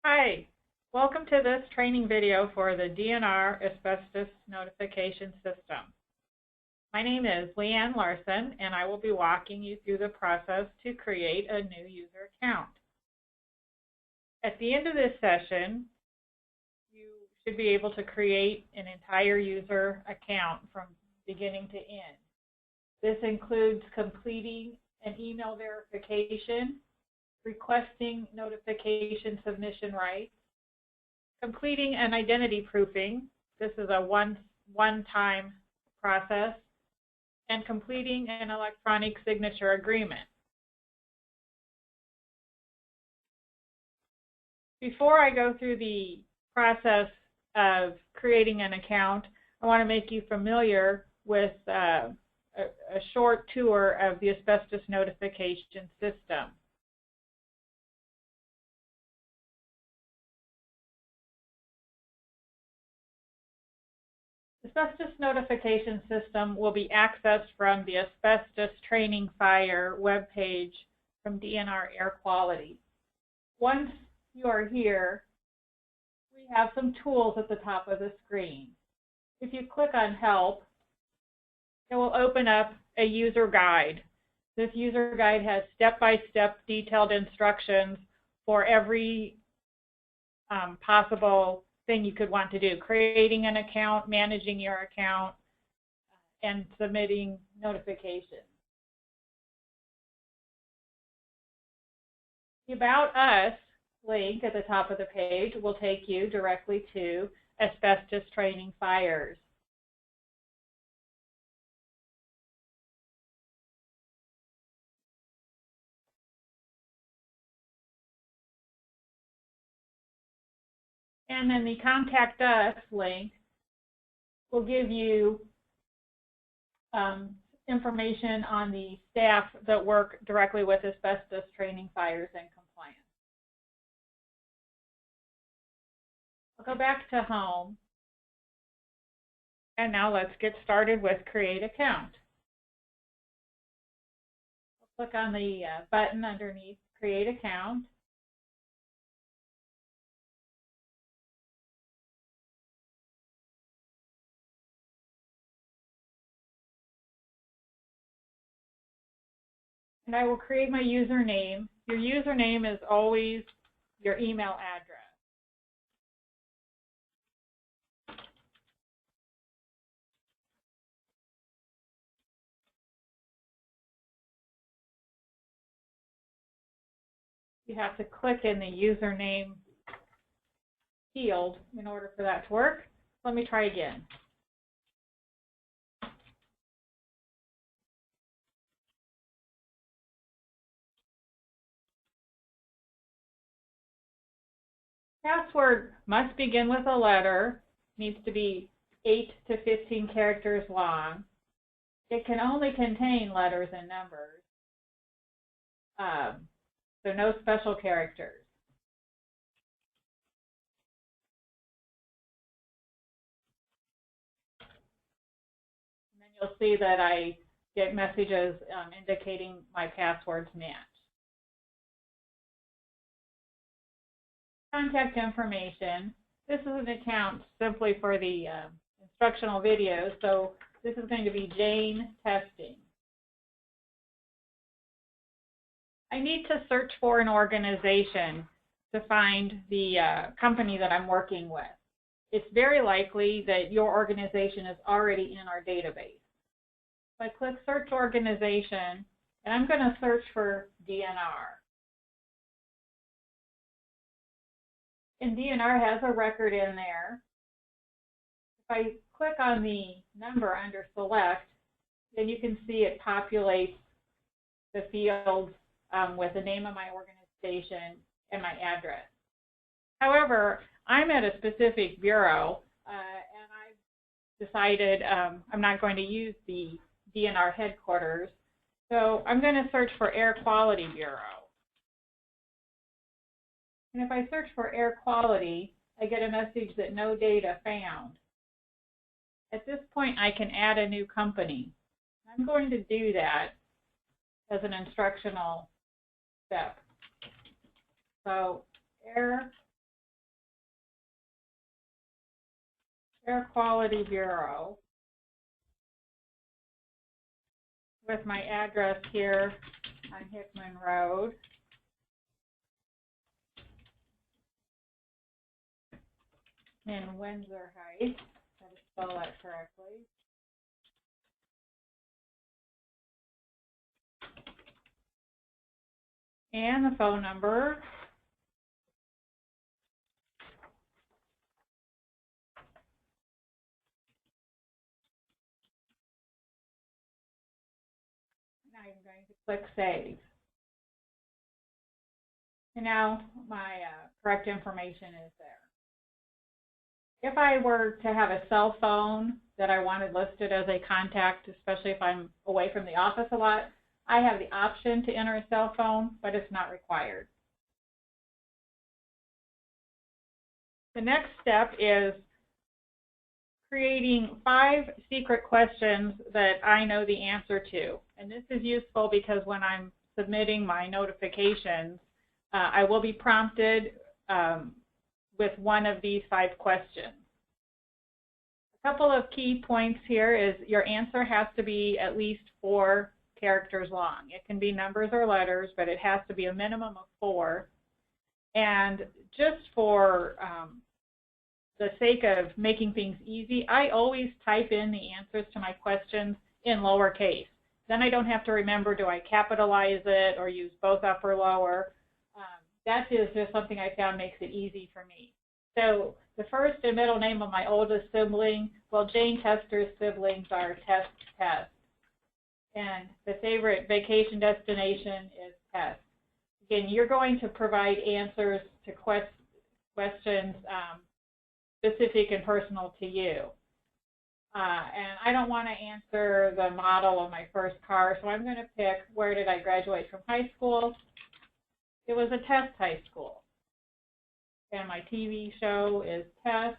Hi, welcome to this training video for the DNR Asbestos Notification System. My name is Leanne Larson, and I will be walking you through the process to create a new user account. At the end of this session, you should be able to create an entire user account from beginning to end. This includes completing an email verification, requesting notification submission rights, completing an identity proofing. This is a one-time process, and completing an electronic signature agreement. Before I go through the process of creating an account, I want to make you familiar with a short tour of the asbestos notification system. Asbestos notification system will be accessed from the Asbestos Training Fire webpage from DNR Air Quality. Once you are here, we have some tools at the top of the screen. If you click on Help, it will open up a user guide. This user guide has step-by-step detailed instructions for every possible thing you could want to do: creating an account, managing your account, and submitting notifications. The About Us link at the top of the page will take you directly to Asbestos Training Fires. And then the Contact Us link will give you information on the staff that work directly with asbestos training, fires, and compliance. I'll go back to home. And now let's get started with Create Account. I'll click on the button underneath Create Account. And I will create my username. Your username is always your email address. You have to click in the username field in order for that to work. Let me try again. Password must begin with a letter, needs to be 8 to 15 characters long. It can only contain letters and numbers, so no special characters. And then you'll see that I get messages indicating my passwords match. Contact information. This is an account simply for the instructional videos, so this is going to be Jane Testing. I need to search for an organization to find the company that I'm working with. It's very likely that your organization is already in our database. So I click Search Organization, and I'm going to search for DNR. And DNR has a record in there. If I click on the number under Select, then you can see it populates the fields with the name of my organization and my address. However, I'm at a specific bureau, and I've decided I'm not going to use the DNR headquarters, so I'm going to search for Air Quality Bureau. And if I search for air quality, I get a message that no data found. At this point, I can add a new company. I'm going to do that as an instructional step. So air Air Quality Bureau with my address here on Hickman Road. In Windsor Heights. Got to spell that correctly. And the phone number. Now I'm going to click Save. And now my correct information is there. If I were to have a cell phone that I wanted listed as a contact, especially if I'm away from the office a lot, I have the option to enter a cell phone, but it's not required. The next step is creating 5 secret questions that I know the answer to. And this is useful because when I'm submitting my notifications, I will be prompted with one of these 5 questions. A couple of key points here is your answer has to be at least 4 characters long. It can be numbers or letters, but it has to be a minimum of 4. And just for the sake of making things easy, I always type in the answers to my questions in lowercase. Then I don't have to remember, do I capitalize it or use both upper or lower. That is just something I found makes it easy for me. So the first and middle name of my oldest sibling, well, Jane Tester's siblings are Test. And the favorite vacation destination is Test. Again, you're going to provide answers to questions specific and personal to you. And I don't want to answer the model of my first car, so I'm going to pick where did I graduate from high school. It was a Test high school. And my TV show is Test.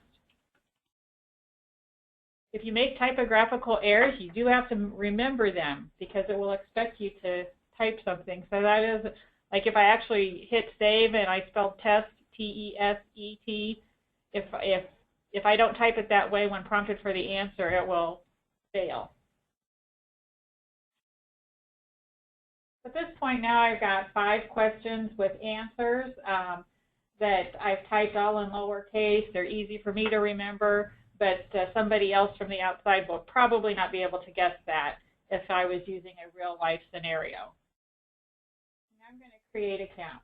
If you make typographical errors, you do have to remember them because it will expect you to type something. So that is, like if I actually hit save and I spelled test, T-E-S-E-T, if I don't type it that way when prompted for the answer, it will fail. At this point now I've got 5 questions with answers that I've typed all in lowercase. They're easy for me to remember, but somebody else from the outside will probably not be able to guess that if I was using a real life scenario. And I'm going to create an account.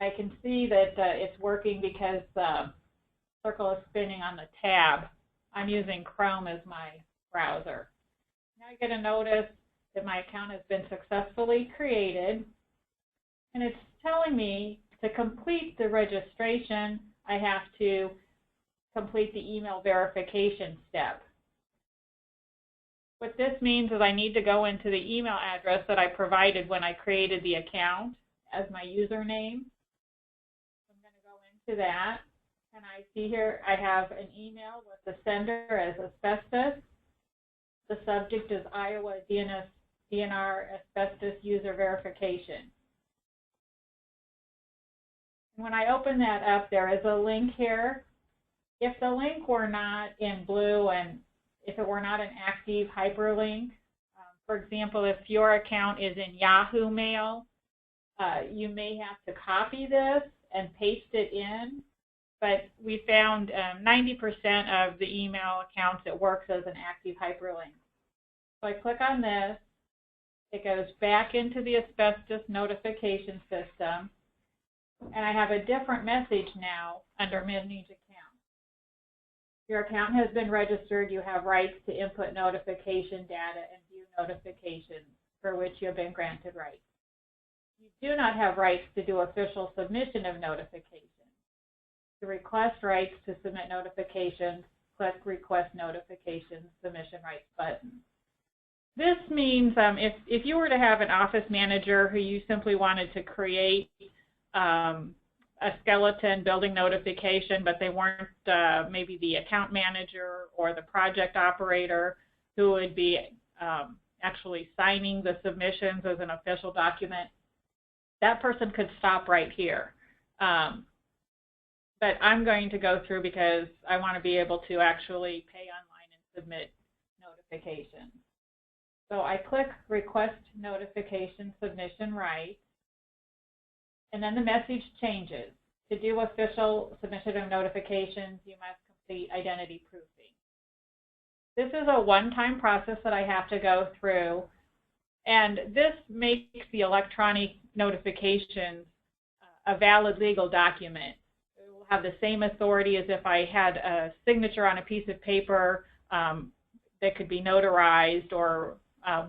And I can see that it's working because the circle is spinning on the tab. I'm using Chrome as my browser. Now I get a notice that my account has been successfully created, and it's telling me to complete the registration, I have to complete the email verification step. What this means is I need to go into the email address that I provided when I created the account as my username. I'm going to go into that, and I see here I have an email with the sender as Asbestos. The subject is Iowa DNR Asbestos User Verification. When I open that up, there is a link here. If the link were not in blue and if it were not an active hyperlink, for example, if your account is in Yahoo Mail, you may have to copy this and paste it in. But we found 90% of the email accounts, it works as an active hyperlink. So I click on this. It goes back into the asbestos notification system. And I have a different message now under Manage Account. Your account has been registered. You have rights to input notification data and view notifications for which you have been granted rights. You do not have rights to do official submission of notifications. To request rights to submit notifications, click Request Notifications Submission Rights button. This means if you were to have an office manager who you simply wanted to create a skeleton building notification, but they weren't maybe the account manager or the project operator who would be actually signing the submissions as an official document, that person could stop right here. But I'm going to go through because I want to be able to actually pay online and submit notifications. So I click Request Notification Submission Right, and then the message changes. To do official submission of notifications, you must complete identity proofing. This is a one-time process that I have to go through, and this makes the electronic notifications a valid legal document. It will have the same authority as if I had a signature on a piece of paper that could be notarized or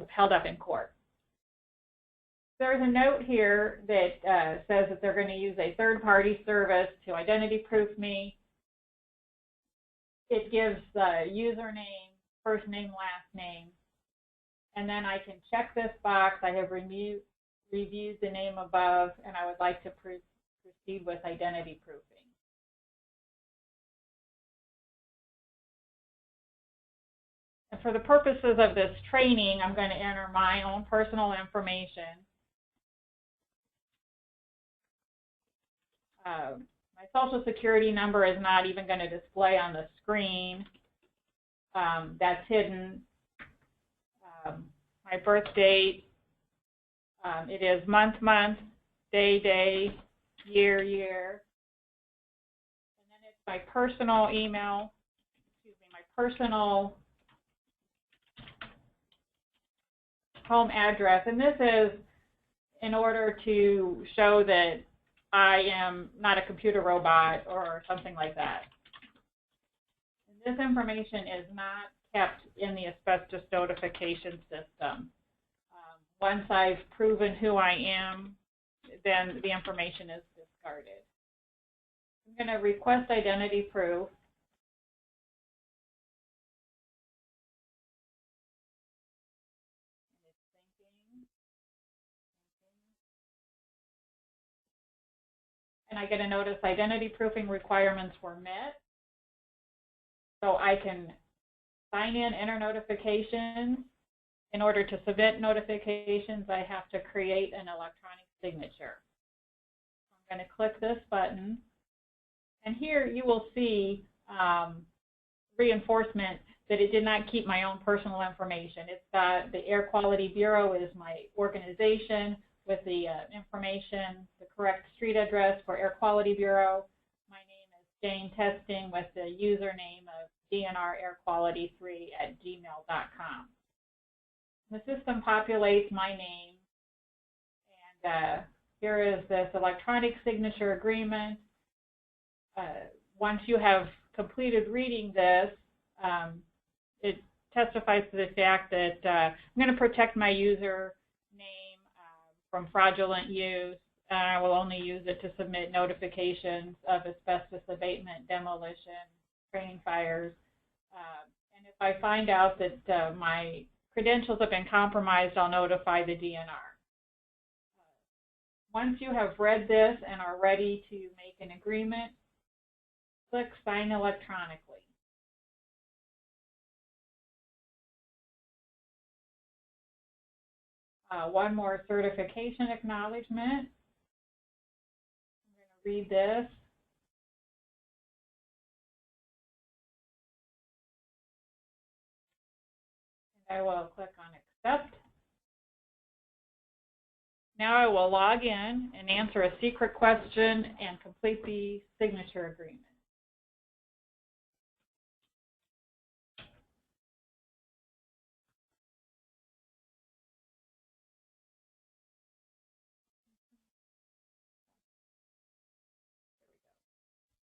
held up in court. There's a note here that says that they're going to use a third-party service to identity proof me. It gives the username, first name, last name, and then I can check this box. I have reviewed the name above, and I would like to proceed with identity proofing. And for the purposes of this training, I'm going to enter my own personal information. My Social Security number is not even going to display on the screen. That's hidden. My birth date, it is month, day, year. And then it's my personal email, my personal home address. And this is in order to show that I am not a computer robot or something like that. And this information is not kept in the asbestos notification system. Once I've proven who I am, then the information is discarded. I'm going to request identity proof. And I get a notice identity proofing requirements were met. So I can sign in, enter notifications. In order to submit notifications, I have to create an electronic signature. I'm going to click this button. And here you will see reinforcement that it did not keep my own personal information. It's got the Air Quality Bureau is my organization with the information, the correct street address for Air Quality Bureau. My name is Jane Testing with the username of DNR@airquality3@gmail.com. The system populates my name, and here is this electronic signature agreement. Once you have completed reading this, it testifies to the fact that I'm going to protect my user name from fraudulent use. I will only use it to submit notifications of asbestos abatement, demolition, training fires. And if I find out that my credentials have been compromised, I'll notify the DNR. Once you have read this and are ready to make an agreement, click Sign Electronically. One more certification acknowledgement. I'm going to read this. And I will click on Accept. Now I will log in and answer a secret question and complete the signature agreement.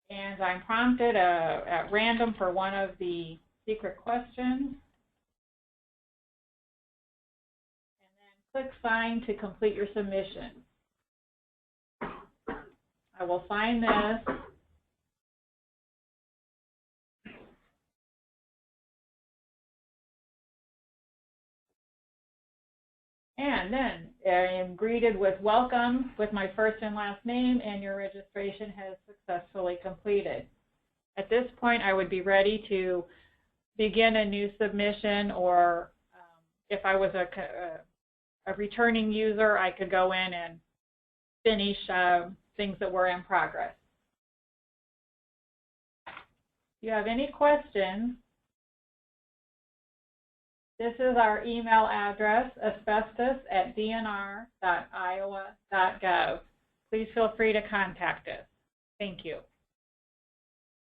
And I'm prompted at random for one of the secret questions. And then click Sign to complete your submission. I will sign this. And then I am greeted with welcome with my first and last name, and your registration has successfully completed. At this point, I would be ready to begin a new submission, or if I was a returning user, I could go in and finish things that were in progress. If you have any questions, this is our email address, asbestos@dnr.iowa.gov. Please feel free to contact us. Thank you.